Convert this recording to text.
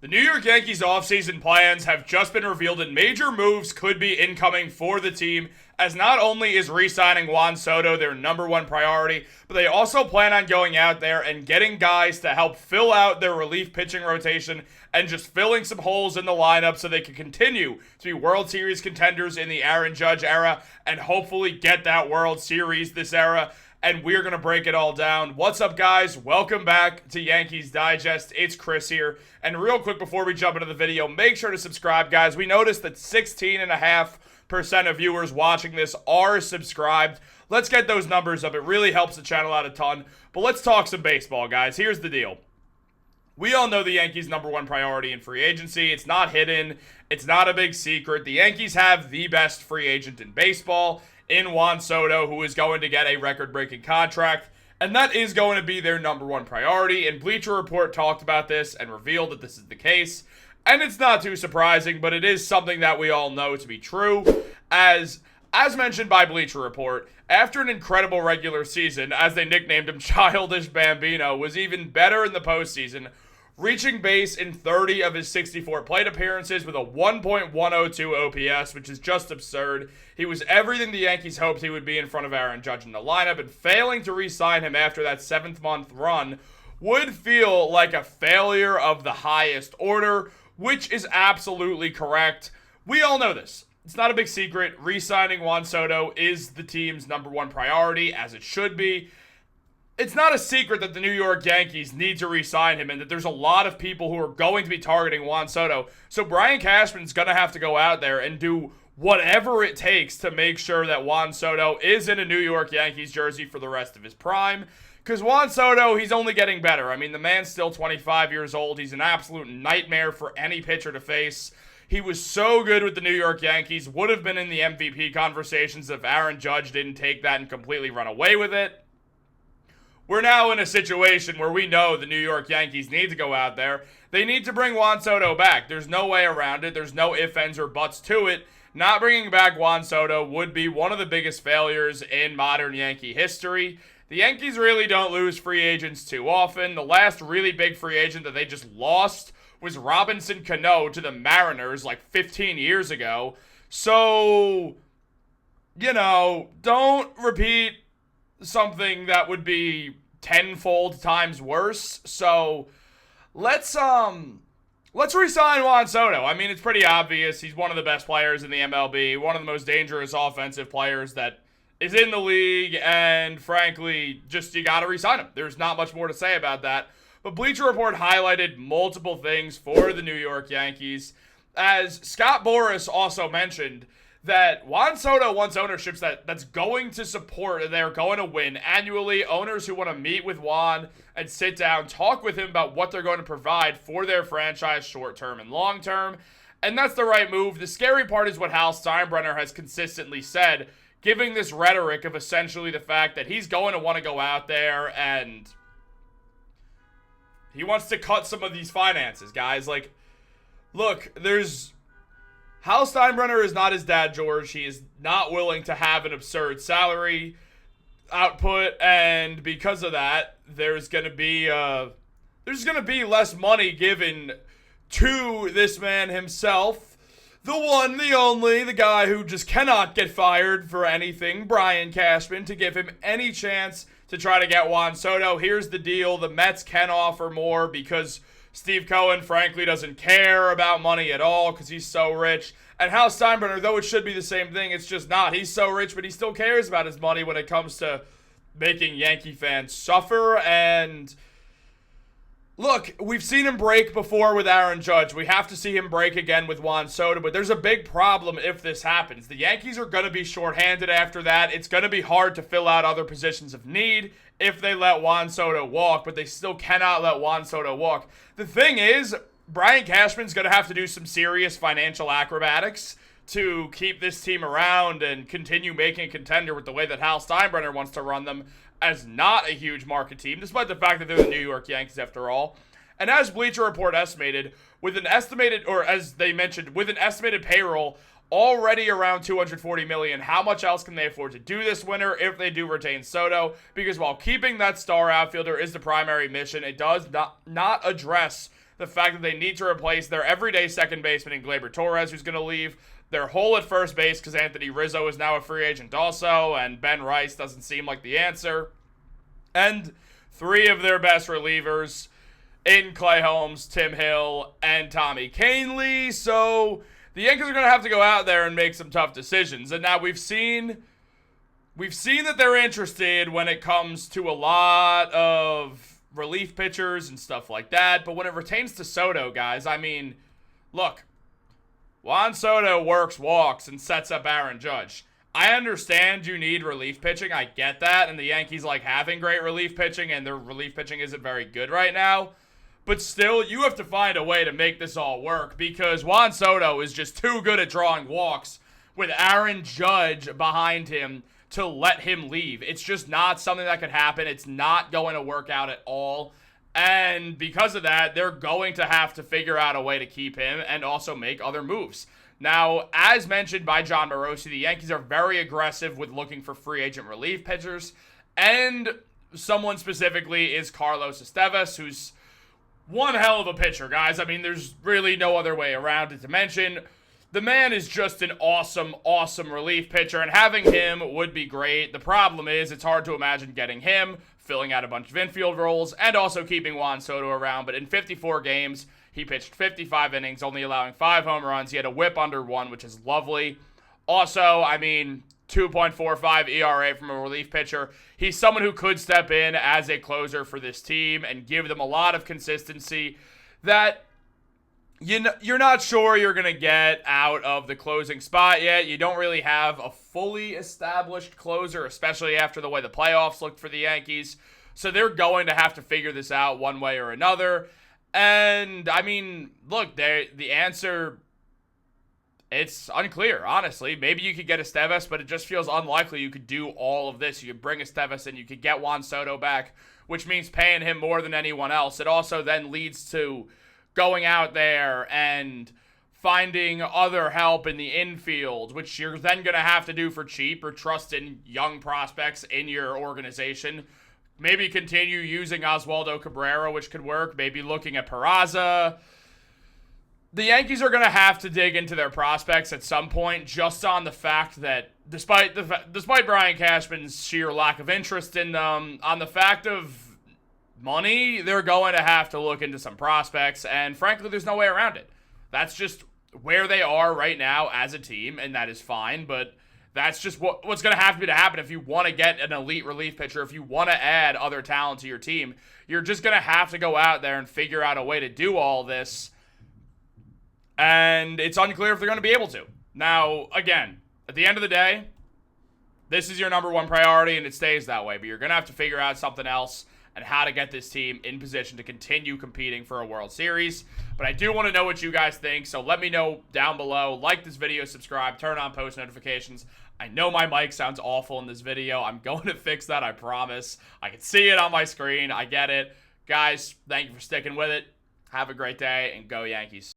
The New York Yankees offseason plans have just been revealed, and major moves could be incoming for the team, as not only is re-signing Juan Soto their number one priority, but they also plan on going out there and getting guys to help fill out their relief pitching rotation and just filling some holes in the lineup so they can continue to be World Series contenders in the Aaron Judge era and hopefully get that World Series this era. And we're going to break it all down. What's up, guys? Welcome back to Yankees Digest. It's Chris here. And real quick before we jump into the video, make sure to subscribe, guys. We noticed that 16.5% of viewers watching this are subscribed. Let's get those numbers up. It really helps the channel out a ton. But let's talk some baseball, guys. Here's the deal. We all know the Yankees' number one priority in free agency. It's not hidden. It's not a big secret. The Yankees have the best free agent in baseball in Juan Soto, who is going to get a record-breaking contract, and that is going to be their number one priority, and Bleacher Report talked about this and revealed that this is the case, and it's not too surprising, but it is something that we all know to be true, as mentioned by Bleacher Report, after an incredible regular season, as they nicknamed him Childish Bambino, was even better in the postseason, reaching base in 30 of his 64 plate appearances with a 1.102 OPS, which is just absurd. He was everything the Yankees hoped he would be in front of Aaron Judge in the lineup, and failing to re-sign him after that 7th-month run would feel like a failure of the highest order, which is absolutely correct. We all know this. It's not a big secret. Re-signing Juan Soto is the team's number one priority, as it should be. It's not a secret that the New York Yankees need to re-sign him and that there's a lot of people who are going to be targeting Juan Soto. So Brian Cashman's going to have to go out there and do whatever it takes to make sure that Juan Soto is in a New York Yankees jersey for the rest of his prime. Because Juan Soto, he's only getting better. I mean, the man's still 25 years old. He's an absolute nightmare for any pitcher to face. He was so good with the New York Yankees, would have been in the MVP conversations if Aaron Judge didn't take that and completely run away with it. We're now in a situation where we know the New York Yankees need to go out there. They need to bring Juan Soto back. There's no way around it. There's no ifs, ands, or buts to it. Not bringing back Juan Soto would be one of the biggest failures in modern Yankee history. The Yankees really don't lose free agents too often. The last really big free agent that they just lost was Robinson Cano to the Mariners like 15 years ago. So, don't repeat something that would be tenfold times worse. So let's re-sign Juan Soto. I mean, it's pretty obvious. He's one of the best players in the MLB, one of the most dangerous offensive players that is in the league, and frankly, just you gotta re-sign him. There's not much more to say about that. But Bleacher Report highlighted multiple things for the New York Yankees, as Scott Boras also mentioned that Juan Soto wants ownerships that's going to support, they're going to win annually. Owners who want to meet with Juan and sit down, talk with him about what they're going to provide for their franchise short-term and long-term. And that's the right move. The scary part is what Hal Steinbrenner has consistently said, giving this rhetoric of essentially the fact that he's going to want to go out there and he wants to cut some of these finances, guys. Like, look, Hal Steinbrenner is not his dad, George. He is not willing to have an absurd salary output, and because of that, there's going to be less money given to this man himself. The one, the only, the guy who just cannot get fired for anything, Brian Cashman, to give him any chance to try to get Juan Soto. Here's the deal. The Mets can offer more because Steve Cohen, frankly, doesn't care about money at all because he's so rich. And Hal Steinbrenner, though it should be the same thing, it's just not. He's so rich, but he still cares about his money when it comes to making Yankee fans suffer. And look, we've seen him break before with Aaron Judge. We have to see him break again with Juan Soto, but there's a big problem if this happens. The Yankees are going to be shorthanded after that. It's going to be hard to fill out other positions of need if they let Juan Soto walk, but they still cannot let Juan Soto walk. The thing is, Brian Cashman's going to have to do some serious financial acrobatics to keep this team around and continue making a contender with the way that Hal Steinbrenner wants to run them as not a huge market team, despite the fact that they're the New York Yankees after all. And as Bleacher Report estimated, as they mentioned, with an estimated payroll already around $240 million. How much else can they afford to do this winter if they do retain Soto? Because while keeping that star outfielder is the primary mission, it does not address the fact that they need to replace their everyday second baseman in Gleyber Torres, who's going to leave, their hole at first base because Anthony Rizzo is now a free agent also, and Ben Rice doesn't seem like the answer, and 3 of their best relievers in Clay Holmes, Tim Hill, and Tommy Kahnle. So the Yankees are going to have to go out there and make some tough decisions. And now we've seen that they're interested when it comes to a lot of relief pitchers and stuff like that. But when it pertains to Soto, guys, I mean, look, Juan Soto works walks and sets up Aaron Judge. I understand you need relief pitching. I get that. And the Yankees like having great relief pitching, and their relief pitching isn't very good right now. But still, you have to find a way to make this all work because Juan Soto is just too good at drawing walks with Aaron Judge behind him to let him leave. It's just not something that could happen. It's not going to work out at all. And because of that, they're going to have to figure out a way to keep him and also make other moves. Now, as mentioned by John Morosi, the Yankees are very aggressive with looking for free agent relief pitchers. And someone specifically is Carlos Estevez, who's one hell of a pitcher, guys. I mean, there's really no other way around it to mention. The man is just an awesome, awesome relief pitcher, and having him would be great. The problem is it's hard to imagine getting him, filling out a bunch of infield roles, and also keeping Juan Soto around. But in 54 games, he pitched 55 innings, only allowing 5 home runs. He had a whip under 1, which is lovely. Also, I mean, 2.45 ERA from a relief pitcher. He's someone who could step in as a closer for this team and give them a lot of consistency that you're not sure you're going to get out of the closing spot yet. You don't really have a fully established closer, especially after the way the playoffs looked for the Yankees. So they're going to have to figure this out one way or another. And, I mean, look, the answer, it's unclear, honestly. Maybe you could get Estevez, but it just feels unlikely you could do all of this. You could bring Estevez in, you could get Juan Soto back, which means paying him more than anyone else. It also then leads to going out there and finding other help in the infield, which you're then going to have to do for cheap or trust in young prospects in your organization. Maybe continue using Oswaldo Cabrera, which could work. Maybe looking at Peraza. The Yankees are going to have to dig into their prospects at some point, just on the fact that despite Brian Cashman's sheer lack of interest in them, on the fact of money, they're going to have to look into some prospects, and frankly, there's no way around it. That's just where they are right now as a team, and that is fine, but that's just what's going to have to happen if you want to get an elite relief pitcher, if you want to add other talent to your team. You're just going to have to go out there and figure out a way to do all this, and it's unclear if they're going to be able to. Now, again, at the end of the day, this is your number one priority, and it stays that way, but you're going to have to figure out something else and how to get this team in position to continue competing for a World Series. But I do want to know what you guys think, so let me know down below. Like this video, subscribe, turn on post notifications. I know my mic sounds awful in this video. I'm going to fix that, I promise. I can see it on my screen. I get it. Guys, thank you for sticking with it. Have a great day, and go Yankees.